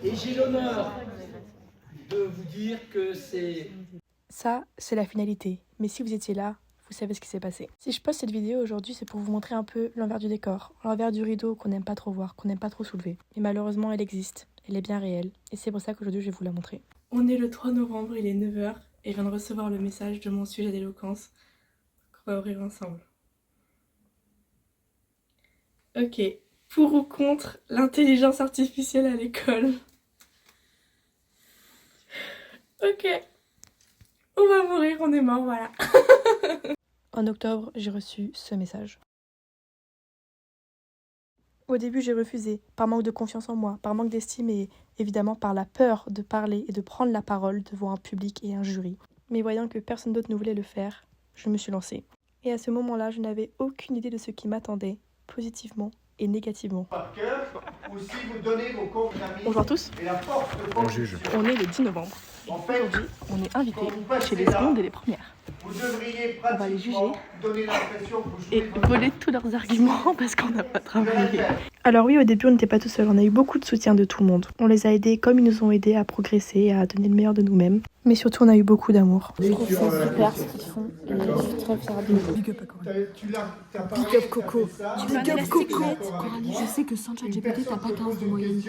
Et j'ai l'honneur de vous dire que c'est... Ça, c'est la finalité. Mais si vous étiez là, vous savez ce qui s'est passé. Si je poste cette vidéo aujourd'hui, c'est pour vous montrer un peu l'envers du décor, l'envers du rideau qu'on n'aime pas trop voir, qu'on n'aime pas trop soulever. Et malheureusement, elle existe. Elle est bien réelle. Et c'est pour ça qu'aujourd'hui, je vais vous la montrer. On est le 3 novembre, il est 9h, et je viens de recevoir le message de mon sujet d'éloquence qu'on va ouvrir ensemble. Ok. Pour ou contre l'intelligence artificielle à l'école? Ok. On va mourir, on est mort, voilà. En octobre, j'ai reçu ce message. Au début, j'ai refusé, par manque de confiance en moi, par manque d'estime et évidemment par la peur de parler et de prendre la parole devant un public et un jury. Mais voyant que personne d'autre ne voulait le faire, je me suis lancée. Et à ce moment-là, je n'avais aucune idée de ce qui m'attendait, positivement et négativement. Par cœur, ou si vous donnez vos comptes d'amis. Bonjour à tous. Et la force de On juge. On est le 10 novembre. En fait, Aujourd'hui, on est invité quand vous passez chez les là, secondes et les premières. vous devriez On va les juger pratiquement donner l'impression que vous jouez et votre voler tous leurs arguments parce qu'on n'a pas travaillé. Alors oui, au début, on n'était pas tout seul. On a eu beaucoup de soutien de tout le monde. On les a aidés comme ils nous ont aidés à progresser et à donner le meilleur de nous-mêmes. Mais surtout, on a eu beaucoup d'amour. Je trouve ça super ce qu'ils font et je suis très fière de nous. Big up à Coralie. Big up Coco. Big up Coco. Coralie, je sais que sans ChatGPT, t'as pas 15 de moyenne. Il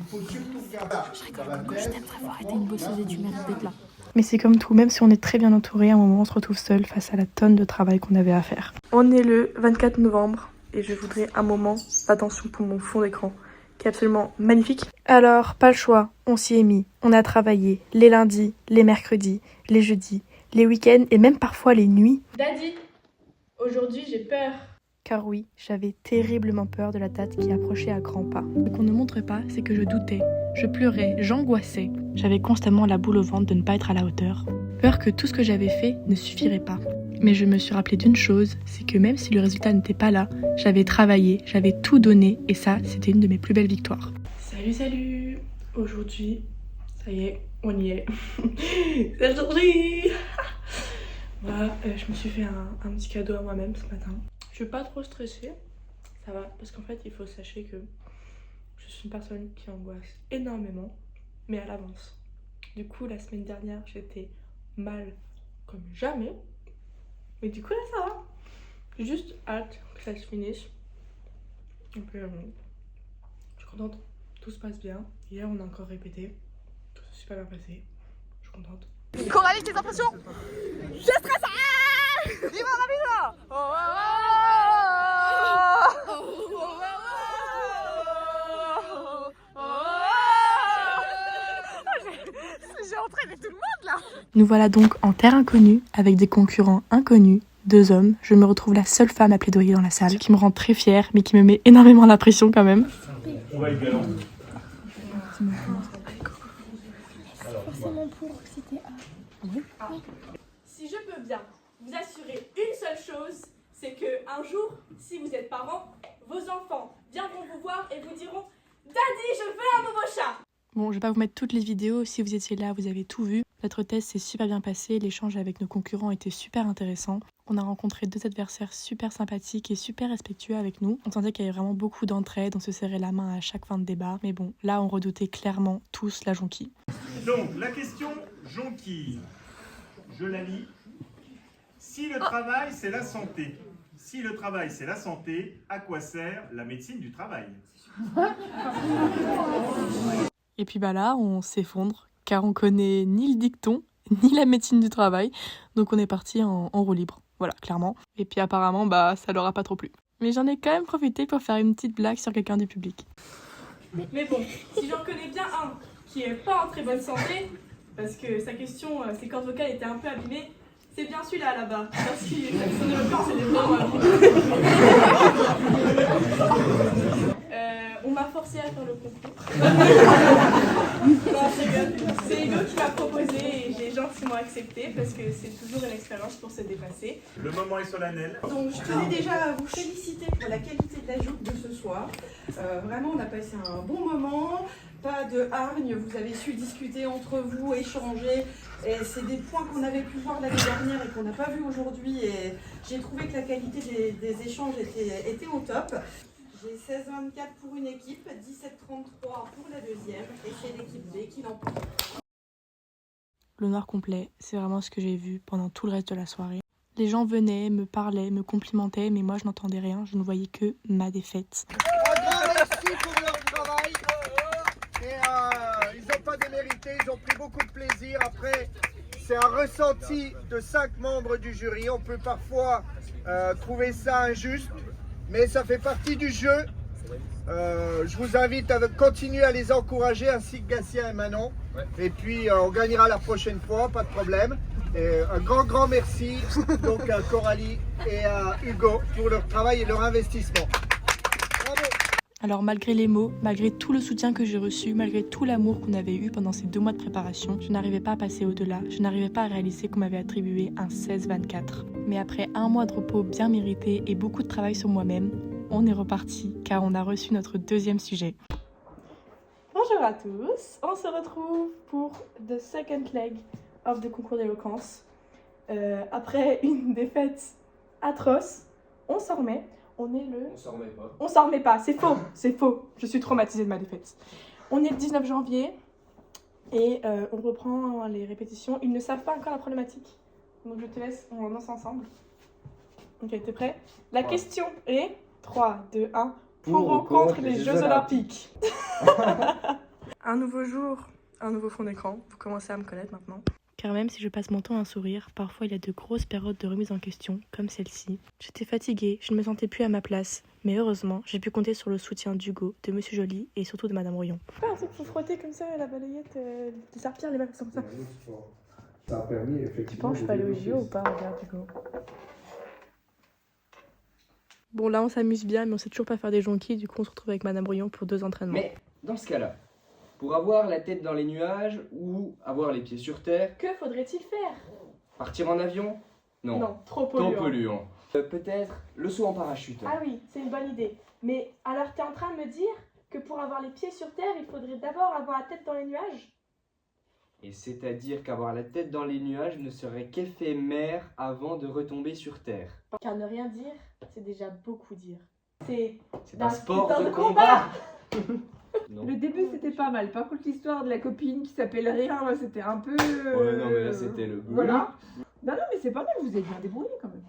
faut surtout garder. Je rigole, Coco, je t'aime très fort et t'es une bosseuse et tu mérites d'être là. Mais c'est comme tout, même si on est très bien entouré, à un moment on se retrouve seul face à la tonne de travail qu'on avait à faire. On est le 24 novembre et je voudrais un moment d'attention pour mon fond d'écran, qui est absolument magnifique. Alors, pas le choix, on s'y est mis. On a travaillé les lundis, les mercredis, les jeudis, les week-ends et même parfois les nuits. Daddy, aujourd'hui j'ai peur. Car oui, j'avais terriblement peur de la date qui approchait à grands pas. Ce qu'on ne montre pas, c'est que je doutais, je pleurais, j'angoissais. J'avais constamment la boule au ventre de ne pas être à la hauteur. Peur que tout ce que j'avais fait ne suffirait pas. Mais je me suis rappelé d'une chose, c'est que même si le résultat n'était pas là, j'avais travaillé, j'avais tout donné et ça, c'était une de mes plus belles victoires. Salut. Aujourd'hui, ça y est, on y est. C'est aujourd'hui. Voilà, je me suis fait un petit cadeau à moi-même ce matin. Je suis pas trop stressée, ça va, parce qu'en fait il faut sachez que je suis une personne qui angoisse énormément, mais à l'avance. Du coup la semaine dernière j'étais mal comme jamais, mais du coup là ça va. J'ai juste hâte que ça se finisse. Et puis je suis contente, tout se passe bien. Hier on a encore répété, tout s'est super bien passé, je suis contente. Coralie, tes impressions? Je suis stressée. Viva la vida. Oh, oh, j'ai entraîné tout le monde là. Nous voilà donc en terre inconnue, avec des concurrents inconnus, 2 hommes. Je me retrouve la seule femme à plaidoyer dans la salle, ce qui me rend très fière, mais qui me met énormément la pression quand même. On va être galant. Si je peux bien vous assurer une seule chose, c'est que un jour, si vous êtes parents, vos enfants viendront vous voir et vous diront « Daddy, je veux un nouveau chat !» Bon, je vais pas vous mettre toutes les vidéos, si vous étiez là, vous avez tout vu. Notre test s'est super bien passé, l'échange avec nos concurrents était super intéressant. On a rencontré 2 adversaires super sympathiques et super respectueux avec nous. On sentait qu'il y avait vraiment beaucoup d'entraide, on se serrait la main à chaque fin de débat. Mais bon, là on redoutait clairement tous la jonquille. Donc, la question jonquille. Je la lis. Si le travail, c'est la santé. Si le travail, c'est la santé, à quoi sert la médecine du travail? Et puis bah là, on s'effondre, car on connaît ni le dicton, ni la médecine du travail. Donc on est parti en roue libre, voilà, clairement. Et puis apparemment, bah ça leur a pas trop plu. Mais j'en ai quand même profité pour faire une petite blague sur quelqu'un du public. Mais bon, si j'en connais bien un qui est pas en très bonne santé, parce que sa question, ses cordes vocales étaient un peu abîmées, c'est bien celui-là là-bas. Parce que son éloquence, elle est vraiment abîmée. On m'a forcé à faire le concours. Non, c'est Hugo qui m'a proposé et j'ai gentiment accepté parce que c'est toujours une expérience pour se dépasser. Le moment est solennel. Donc je tenais déjà à vous féliciter pour la qualité de la joute de ce soir. Vraiment on a passé un bon moment, pas de hargne, vous avez su discuter entre vous, échanger. Et c'est des points qu'on avait pu voir l'année dernière et qu'on n'a pas vu aujourd'hui. Et j'ai trouvé que la qualité des échanges était au top. J'ai 16-24 pour une équipe, 17-33 pour la deuxième, et c'est l'équipe B qui l'emporte. Le noir complet, c'est vraiment ce que j'ai vu pendant tout le reste de la soirée. Les gens venaient, me parlaient, me complimentaient, mais moi je n'entendais rien, je ne voyais que ma défaite. Un grand merci pour leur travail. Et ils n'ont pas démérité, ils ont pris beaucoup de plaisir. Après, c'est un ressenti de 5 membres du jury. On peut parfois trouver ça injuste, mais ça fait partie du jeu. Je vous invite à continuer à les encourager, ainsi que Gatien et Manon. Et puis on gagnera la prochaine fois, pas de problème. Et un grand merci donc à Coralie et à Hugo pour leur travail et leur investissement. Bravo. Alors malgré les mots, malgré tout le soutien que j'ai reçu, malgré tout l'amour qu'on avait eu pendant ces 2 mois de préparation, je n'arrivais pas à passer au-delà, je n'arrivais pas à réaliser qu'on m'avait attribué un 16-24. Mais après 1 mois de repos bien mérité et beaucoup de travail sur moi-même, on est reparti car on a reçu notre 2e sujet. Bonjour à tous, on se retrouve pour the second leg of the concours d'éloquence. Après une défaite atroce, on s'en remet. On est le... On s'en remet pas. On s'en remet pas, c'est faux. Je suis traumatisée de ma défaite. On est le 19 janvier et on reprend les répétitions. Ils ne savent pas encore la problématique. Donc je te laisse, on lance ensemble. Ok, t'es prêt? La question est 3, 2, 1. Pour ou contre les Jeux Olympiques. Un nouveau jour, un nouveau fond d'écran. Vous commencez à me connaître maintenant. Car même si je passe mon temps à sourire, parfois il y a de grosses périodes de remise en question, comme celle-ci. J'étais fatiguée, je ne me sentais plus à ma place. Mais heureusement, j'ai pu compter sur le soutien d'Hugo, de Monsieur Joly et surtout de Madame Rouillon. Pas un truc pour frotter comme ça, la balayette, des serpillères, les mecs comme ça. Ça a permis effectivement. Tu penses que je peux aller au JO ou pas? Regarde Hugo. Bon là on s'amuse bien, mais on sait toujours pas faire des jonquilles, du coup on se retrouve avec Madame Rouillon pour 2 entraînements. Mais dans ce cas-là, pour avoir la tête dans les nuages ou avoir les pieds sur terre, que faudrait-il faire? partir en avion? Non. Non, trop polluant. Trop polluant. Peut-être le saut en parachute. Ah oui, c'est une bonne idée. Mais alors t'es en train de me dire que pour avoir les pieds sur terre, il faudrait d'abord avoir la tête dans les nuages? Et c'est-à-dire qu'avoir la tête dans les nuages ne serait qu'éphémère avant de retomber sur terre. Car ne rien dire, c'est déjà beaucoup dire. C'est un sport de combat. Non. Le début c'était pas mal, par contre l'histoire de la copine qui s'appelle Rien, c'était un peu... Ouais, non mais là c'était le bout. Voilà. Non mais c'est pas mal, vous êtes bien débrouillés quand même.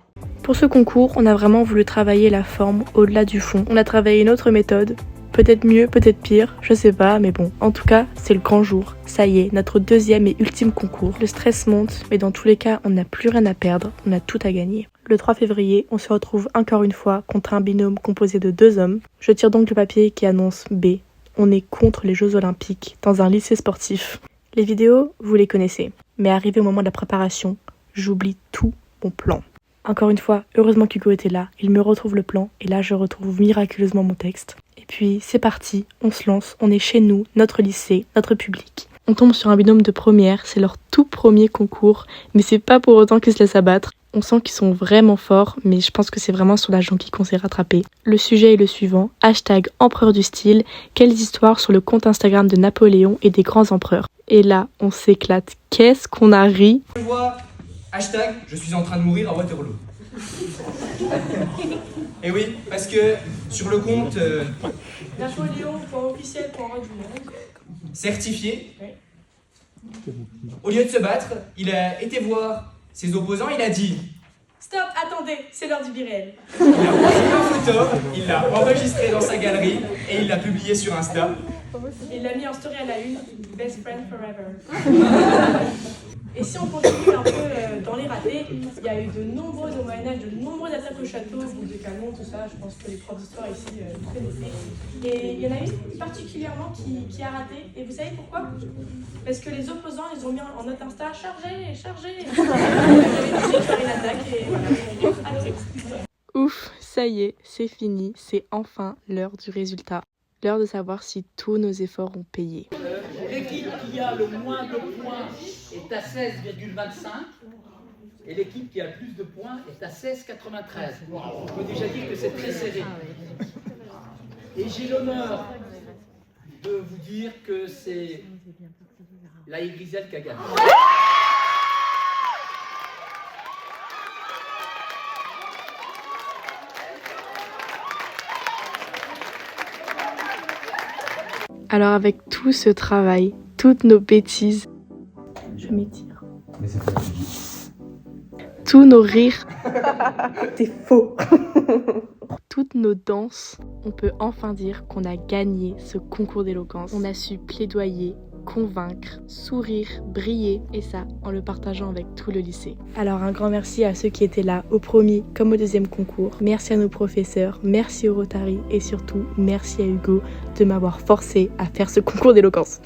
Pour ce concours, on a vraiment voulu travailler la forme au-delà du fond. On a travaillé une autre méthode, peut-être mieux, peut-être pire, je sais pas, mais bon. En tout cas, c'est le grand jour. Ça y est, notre 2e et ultime concours. Le stress monte, mais dans tous les cas, on n'a plus rien à perdre, on a tout à gagner. Le 3 février, on se retrouve encore une fois contre un binôme composé de 2 hommes. Je tire donc le papier qui annonce B. On est contre les Jeux Olympiques dans un lycée sportif. Les vidéos, vous les connaissez. Mais arrivé au moment de la préparation, j'oublie tout mon plan. Encore une fois, heureusement qu'Hugo était là, il me retrouve le plan, et là je retrouve miraculeusement mon texte. Et puis c'est parti, on se lance, on est chez nous, notre lycée, notre public. On tombe sur un binôme de première, c'est leur tout premier concours, mais c'est pas pour autant qu'ils se laissent abattre. On sent qu'ils sont vraiment forts, mais je pense que c'est vraiment sur la jonquille qu'on s'est rattrapé. Le sujet est le suivant, #empereur du style, quelles histoires sur le compte Instagram de Napoléon et des grands empereurs. Et là, on s'éclate, qu'est-ce qu'on a ri. Je vois je suis en train de mourir à Waterloo. Et oui, parce que sur le compte Napoléon, point officiel, point du monde. certifié, au lieu de se battre, il a été voir ses opposants, il a dit... Stop, attendez, c'est l'heure du biréel. Il a pris une photo, il l'a enregistré dans sa galerie et il l'a publié sur Insta. Il l'a mis en story à la une, best friend forever. Et si on continue un peu dans les ratés, il y a eu de nombreuses au Moyen-Âge, de nombreuses attaques au château, boules de canon, tout ça, je pense que les profs d'histoire ici connaissaient. Et il y en a une particulièrement qui a raté, et vous savez pourquoi? Parce que les opposants, ils ont mis en note Insta, chargez, chargez. Ils avaient décidé de faire une attaque, et voilà. Alors, ouf, ça y est, c'est fini, c'est enfin l'heure du résultat. L'heure de savoir si tous nos efforts ont payé. L'équipe qui a le moins de points est à 16,25 et l'équipe qui a le plus de points est à 16,93. On peut déjà dire que c'est très serré. Et j'ai l'honneur de vous dire que c'est la Griselle qui a gagné. Alors avec tout ce travail, toutes nos bêtises, je m'étire. Tous nos rires, c'est faux. Toutes nos danses, on peut enfin dire qu'on a gagné ce concours d'éloquence. On a su plaidoyer, convaincre, sourire, briller, et ça en le partageant avec tout le lycée. Alors un grand merci à ceux qui étaient là au premier comme au deuxième concours. Merci à nos professeurs, merci au Rotary et surtout merci à Hugo de m'avoir forcé à faire ce concours d'éloquence.